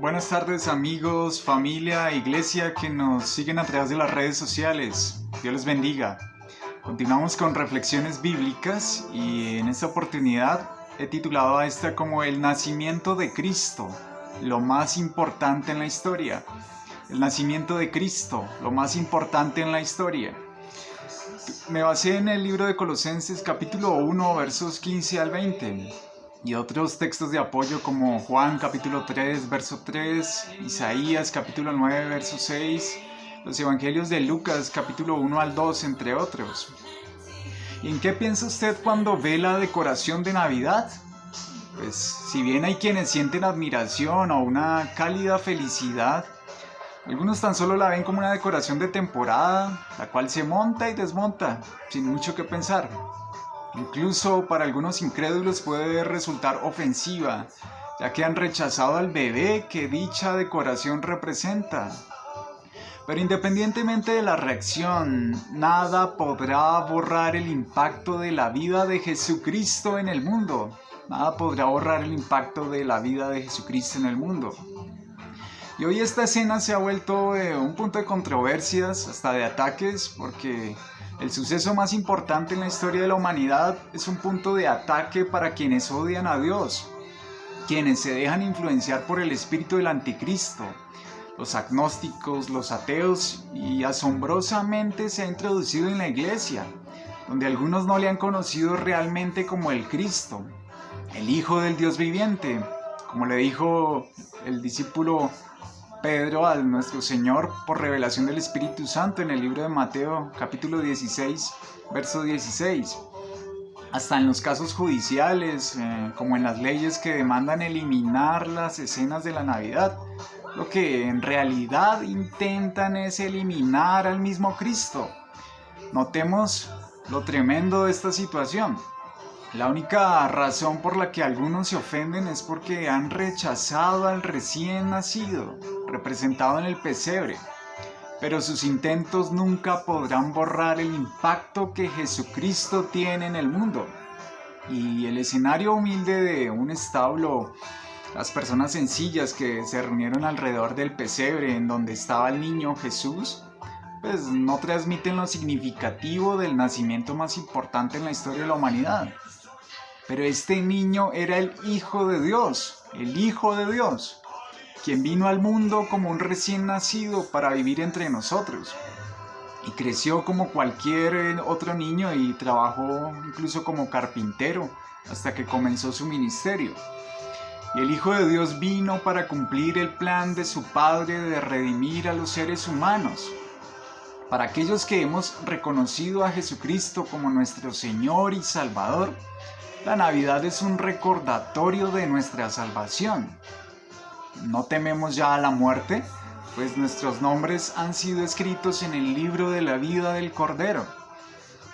Buenas tardes amigos, familia, iglesia que nos siguen a través de las redes sociales. Dios les bendiga. Continuamos con reflexiones bíblicas y en esta oportunidad he titulado a esta como el nacimiento de Cristo, lo más importante en la historia. El nacimiento de Cristo, lo más importante en la historia. Me basé en el libro de Colosenses capítulo 1 versos 15 al 20 y otros textos de apoyo como Juan capítulo 3 verso 3, Isaías capítulo 9 verso 6, los evangelios de Lucas capítulo 1 al 2, entre otros. ¿Y en qué piensa usted cuando ve la decoración de Navidad? Pues si bien hay quienes sienten admiración o una cálida felicidad, algunos tan solo la ven como una decoración de temporada, la cual se monta y desmonta, sin mucho que pensar. Incluso para algunos incrédulos puede resultar ofensiva, ya que han rechazado al bebé que dicha decoración representa. Pero independientemente de la reacción, nada podrá borrar el impacto de la vida de Jesucristo en el mundo. Nada podrá borrar el impacto de la vida de Jesucristo en el mundo. Y hoy esta escena se ha vuelto un punto de controversias, hasta de ataques, porque el suceso más importante en la historia de la humanidad es un punto de ataque para quienes odian a Dios, quienes se dejan influenciar por el espíritu del anticristo, los agnósticos, los ateos, y asombrosamente se ha introducido en la iglesia, donde algunos no le han conocido realmente como el Cristo, el Hijo del Dios viviente, como le dijo el discípulo Pedro a nuestro Señor por revelación del Espíritu Santo en el libro de Mateo capítulo 16, verso 16. Hasta en los casos judiciales, como en las leyes que demandan eliminar las escenas de la Navidad, lo que en realidad intentan es eliminar al mismo Cristo. Notemos lo tremendo de esta situación. La única razón por la que algunos se ofenden es porque han rechazado al recién nacido, representado en el pesebre. Pero sus intentos nunca podrán borrar el impacto que Jesucristo tiene en el mundo. Y el escenario humilde de un establo, las personas sencillas que se reunieron alrededor del pesebre en donde estaba el niño Jesús, pues no transmiten lo significativo del nacimiento más importante en la historia de la humanidad. Pero este niño era el Hijo de Dios, quien vino al mundo como un recién nacido para vivir entre nosotros. Y creció como cualquier otro niño y trabajó incluso como carpintero hasta que comenzó su ministerio. Y el Hijo de Dios vino para cumplir el plan de su Padre de redimir a los seres humanos. Para aquellos que hemos reconocido a Jesucristo como nuestro Señor y Salvador, la Navidad es un recordatorio de nuestra salvación. ¿No tememos ya a la muerte? Pues nuestros nombres han sido escritos en el libro de la vida del Cordero.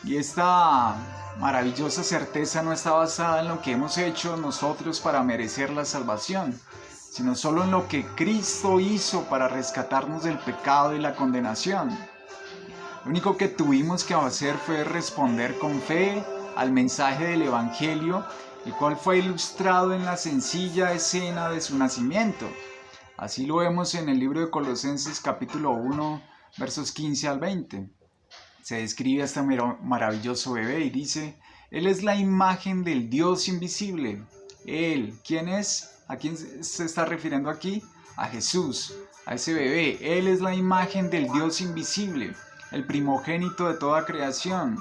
Y esta maravillosa certeza no está basada en lo que hemos hecho nosotros para merecer la salvación, sino solo en lo que Cristo hizo para rescatarnos del pecado y la condenación. Lo único que tuvimos que hacer fue responder con fe al mensaje del Evangelio, el cual fue ilustrado en la sencilla escena de su nacimiento. Así lo vemos en el libro de Colosenses capítulo 1, versos 15 al 20. Se describe a este maravilloso bebé y dice: Él es la imagen del Dios invisible. Él, ¿quién es? ¿A quién se está refiriendo aquí? A Jesús, a ese bebé. Él es la imagen del Dios invisible, el primogénito de toda creación.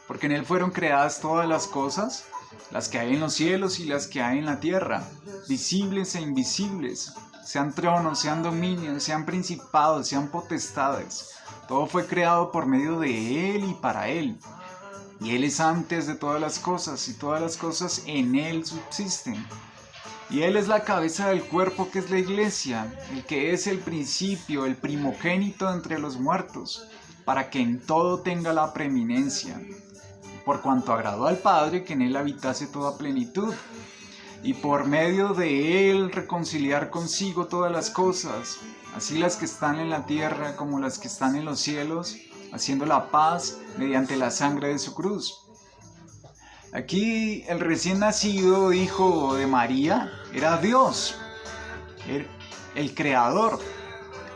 Porque en Él fueron creadas todas las cosas, las que hay en los cielos y las que hay en la tierra, visibles e invisibles, sean tronos, sean dominios, sean principados, sean potestades. Todo fue creado por medio de Él y para Él. Y Él es antes de todas las cosas, y todas las cosas en Él subsisten. Y Él es la cabeza del cuerpo que es la iglesia, el que es el principio, el primogénito entre los muertos, para que en todo tenga la preeminencia. Por cuanto agradó al Padre que en Él habitase toda plenitud, y por medio de Él reconciliar consigo todas las cosas, así las que están en la tierra como las que están en los cielos, haciendo la paz mediante la sangre de su cruz. Aquí el recién nacido hijo de María era Dios. el creador,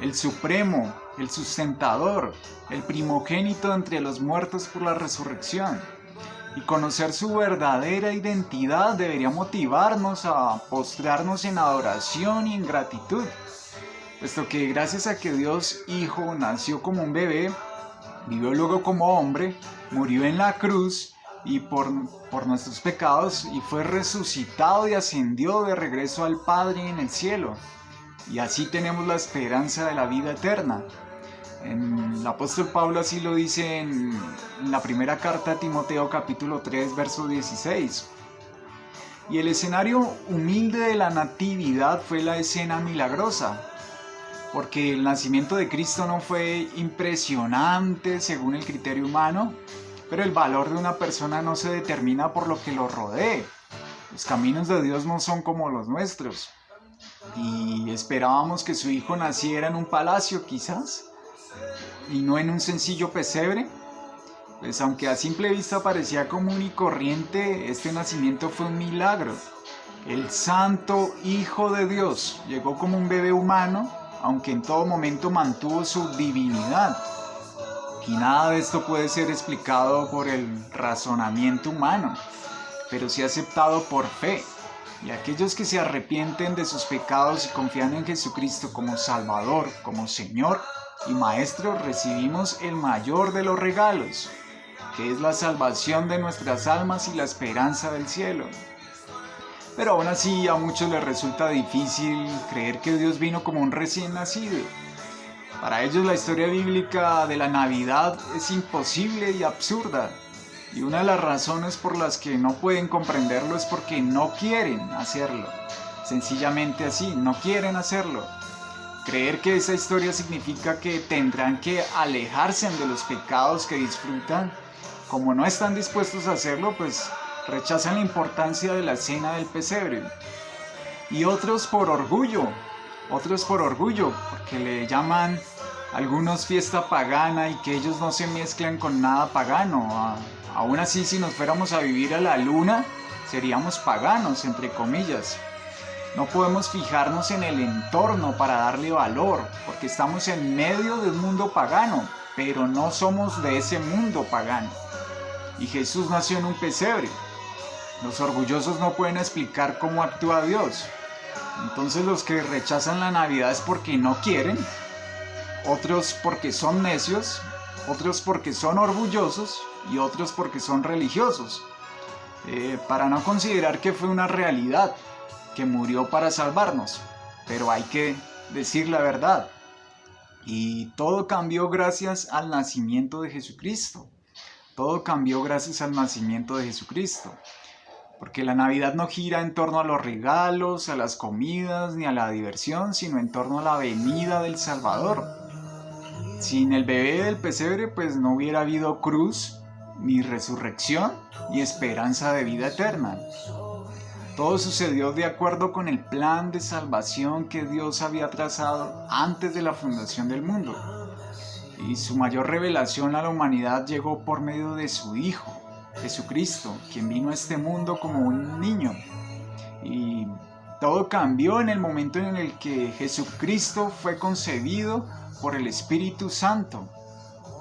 el supremo, el sustentador, el primogénito entre los muertos por la resurrección. Y conocer su verdadera identidad debería motivarnos a postrarnos en adoración y en gratitud, puesto que gracias a que Dios Hijo nació como un bebé, vivió luego como hombre, murió en la cruz y por nuestros pecados y fue resucitado y ascendió de regreso al Padre en el cielo. Y así tenemos la esperanza de la vida eterna. El apóstol Pablo así lo dice en la primera carta a Timoteo capítulo 3 verso 16. Y el escenario humilde de la natividad fue la escena milagrosa, porque el nacimiento de Cristo no fue impresionante según el criterio humano, pero el valor de una persona no se determina por lo que lo rodee. Los caminos de Dios no son como los nuestros. Y esperábamos que su hijo naciera en un palacio quizás, y no en un sencillo pesebre. Pues aunque a simple vista parecía común y corriente, este nacimiento fue un milagro. El santo Hijo de Dios llegó como un bebé humano, aunque en todo momento mantuvo su divinidad. Y nada de esto puede ser explicado por el razonamiento humano, pero sí aceptado por fe. Y aquellos que se arrepienten de sus pecados y confían en Jesucristo como Salvador, como Señor y Maestro, recibimos el mayor de los regalos, que es la salvación de nuestras almas y la esperanza del cielo. Pero aún así a muchos les resulta difícil creer que Dios vino como un recién nacido. Para ellos la historia bíblica de la Navidad es imposible y absurda. Y una de las razones por las que no pueden comprenderlo es porque no quieren hacerlo. Sencillamente así, no quieren hacerlo. Creer que esa historia significa que tendrán que alejarse de los pecados que disfrutan, como no están dispuestos a hacerlo, pues rechazan la importancia de la cena del pesebre. Y otros por orgullo, porque le llaman algunos fiesta pagana y que ellos no se mezclan con nada pagano. Aún así, si nos fuéramos a vivir a la luna, seríamos paganos, entre comillas. No podemos fijarnos en el entorno para darle valor, porque estamos en medio de un mundo pagano, pero no somos de ese mundo pagano. Y Jesús nació en un pesebre. Los orgullosos no pueden explicar cómo actúa Dios. Entonces los que rechazan la Navidad es porque no quieren, otros porque son necios, otros porque son orgullosos y otros porque son religiosos, para no considerar que fue una realidad, que murió para salvarnos. Pero hay que decir la verdad. Y todo cambió gracias al nacimiento de Jesucristo. Todo cambió gracias al nacimiento de Jesucristo. Porque la Navidad no gira en torno a los regalos, a las comidas, ni a la diversión, sino en torno a la venida del Salvador. Sin el bebé del pesebre, pues no hubiera habido cruz, ni resurrección, ni esperanza de vida eterna. Todo sucedió de acuerdo con el plan de salvación que Dios había trazado antes de la fundación del mundo. Y su mayor revelación a la humanidad llegó por medio de su Hijo, Jesucristo, quien vino a este mundo como un niño. Y todo cambió en el momento en el que Jesucristo fue concebido por el Espíritu Santo,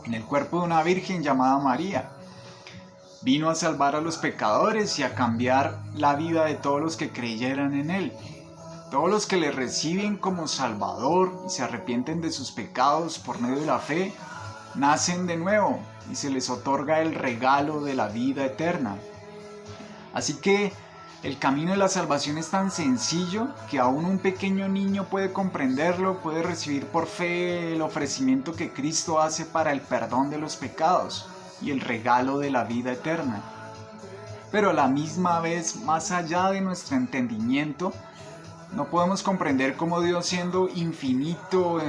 en el cuerpo de una virgen llamada María. Vino a salvar a los pecadores y a cambiar la vida de todos los que creyeran en Él. Todos los que le reciben como Salvador y se arrepienten de sus pecados por medio de la fe, nacen de nuevo y se les otorga el regalo de la vida eterna. Así que el camino de la salvación es tan sencillo que aún un pequeño niño puede comprenderlo, puede recibir por fe el ofrecimiento que Cristo hace para el perdón de los pecados y el regalo de la vida eterna. Pero a la misma vez, más allá de nuestro entendimiento, no podemos comprender cómo Dios, siendo infinito,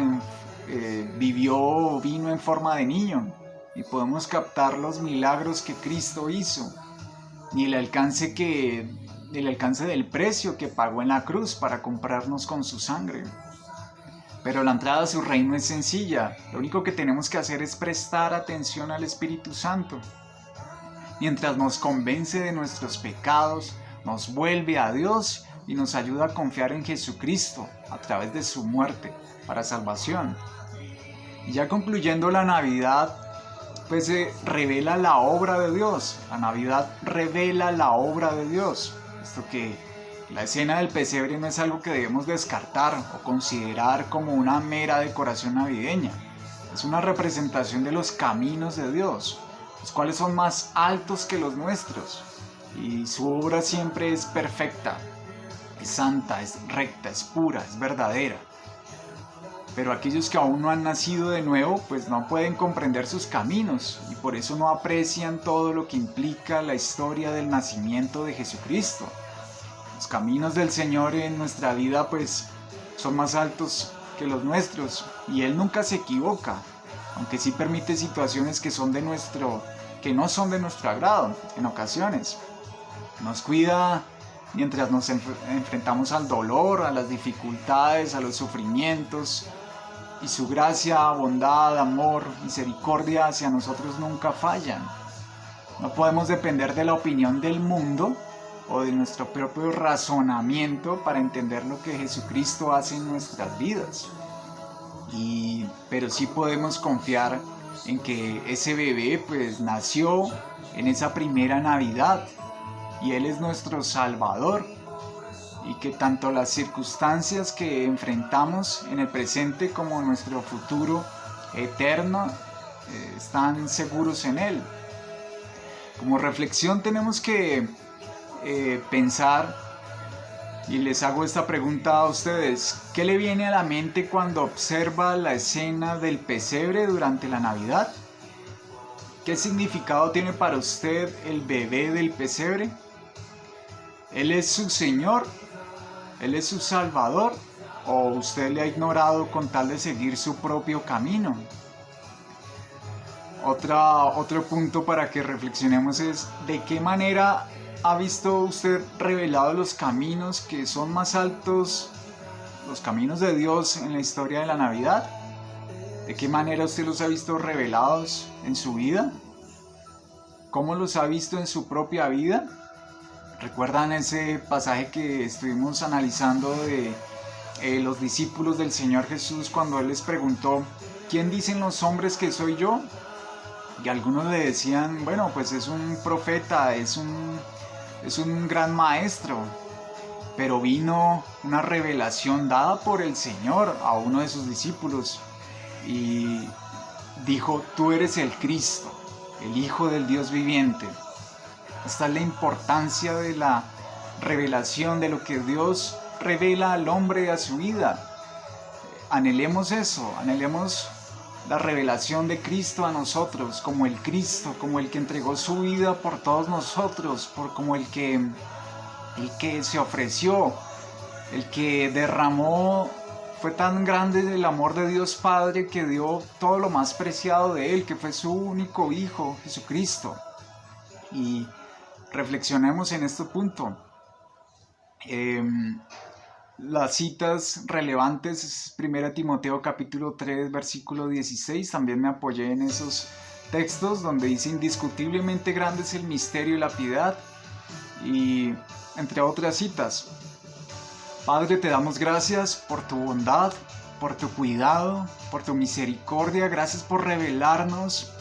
vino en forma de niño, y podemos captar los milagros que Cristo hizo, ni el alcance del precio que pagó en la cruz para comprarnos con su sangre. Pero la entrada a su reino es sencilla. Lo único que tenemos que hacer es prestar atención al Espíritu Santo. Mientras nos convence de nuestros pecados, nos vuelve a Dios y nos ayuda a confiar en Jesucristo a través de su muerte para salvación. Y ya concluyendo la Navidad, pues se revela la obra de Dios. La Navidad revela la obra de Dios. Esto que la escena del pesebre no es algo que debemos descartar o considerar como una mera decoración navideña. Es una representación de los caminos de Dios, los cuales son más altos que los nuestros. Y su obra siempre es perfecta, es santa, es recta, es pura, es verdadera. Pero aquellos que aún no han nacido de nuevo, pues no pueden comprender sus caminos y por eso no aprecian todo lo que implica la historia del nacimiento de Jesucristo. Los caminos del Señor en nuestra vida pues son más altos que los nuestros y Él nunca se equivoca, aunque sí permite situaciones que no son de nuestro agrado en ocasiones. Nos cuida mientras nos enfrentamos al dolor, a las dificultades, a los sufrimientos, y su gracia, bondad, amor, misericordia hacia nosotros nunca fallan. No podemos depender de la opinión del mundo o de nuestro propio razonamiento para entender lo que Jesucristo hace en nuestras vidas. Pero sí podemos confiar en que ese bebé pues nació en esa primera Navidad y Él es nuestro Salvador, y que tanto las circunstancias que enfrentamos en el presente como nuestro futuro eterno están seguros en Él. Como reflexión tenemos que pensar, y les hago esta pregunta a ustedes: ¿qué le viene a la mente cuando observa la escena del pesebre durante la Navidad? ¿Qué significado tiene para usted el bebé del pesebre? ¿Él es su Señor? ¿Él es su Salvador? ¿O usted le ha ignorado con tal de seguir su propio camino? Otro punto para que reflexionemos es: ¿de qué manera ha visto usted revelados los caminos que son más altos, los caminos de Dios en la historia de la Navidad? ¿De qué manera usted los ha visto revelados en su vida? ¿Cómo los ha visto en su propia vida? ¿Recuerdan ese pasaje que estuvimos analizando de los discípulos del Señor Jesús cuando Él les preguntó: ¿quién dicen los hombres que soy yo? Y algunos le decían: bueno, pues es un profeta, es un gran maestro. Pero vino una revelación dada por el Señor a uno de sus discípulos y dijo: tú eres el Cristo, el Hijo del Dios viviente. Esta es la importancia de la revelación, de lo que Dios revela al hombre y a su vida. Anhelemos eso, anhelemos la revelación de Cristo a nosotros, como el Cristo, como el que entregó su vida por todos nosotros, como el que se ofreció, el que derramó. Fue tan grande el amor de Dios Padre que dio todo lo más preciado de Él, que fue su único Hijo, Jesucristo. Y reflexionemos en este punto. Las citas relevantes es 1 Timoteo capítulo 3 versículo 16. También me apoyé en esos textos donde dice: indiscutiblemente grande es el misterio y la piedad, y entre otras citas. Padre, te damos gracias por tu bondad, por tu cuidado, por tu misericordia. Gracias por revelarnos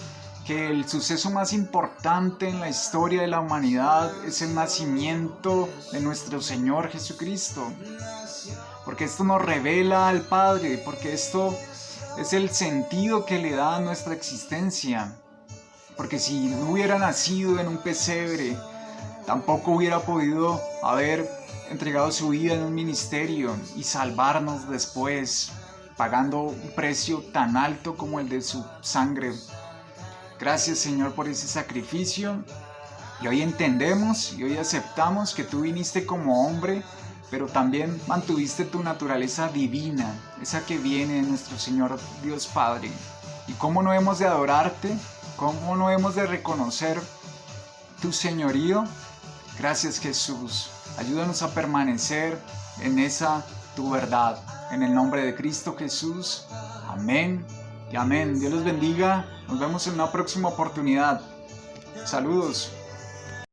que el suceso más importante en la historia de la humanidad es el nacimiento de nuestro Señor Jesucristo. Porque esto nos revela al Padre, porque esto es el sentido que le da a nuestra existencia. Porque si no hubiera nacido en un pesebre, tampoco hubiera podido haber entregado su vida en un ministerio y salvarnos después, pagando un precio tan alto como el de su sangre. Gracias, Señor, por ese sacrificio. Y hoy entendemos y hoy aceptamos que tú viniste como hombre, pero también mantuviste tu naturaleza divina, esa que viene de nuestro Señor Dios Padre. ¿Y cómo no hemos de adorarte? ¿Cómo no hemos de reconocer tu señorío? Gracias, Jesús. Ayúdanos a permanecer en esa tu verdad. En el nombre de Cristo Jesús. Amén y amén. Dios los bendiga. Nos vemos en una próxima oportunidad. Saludos.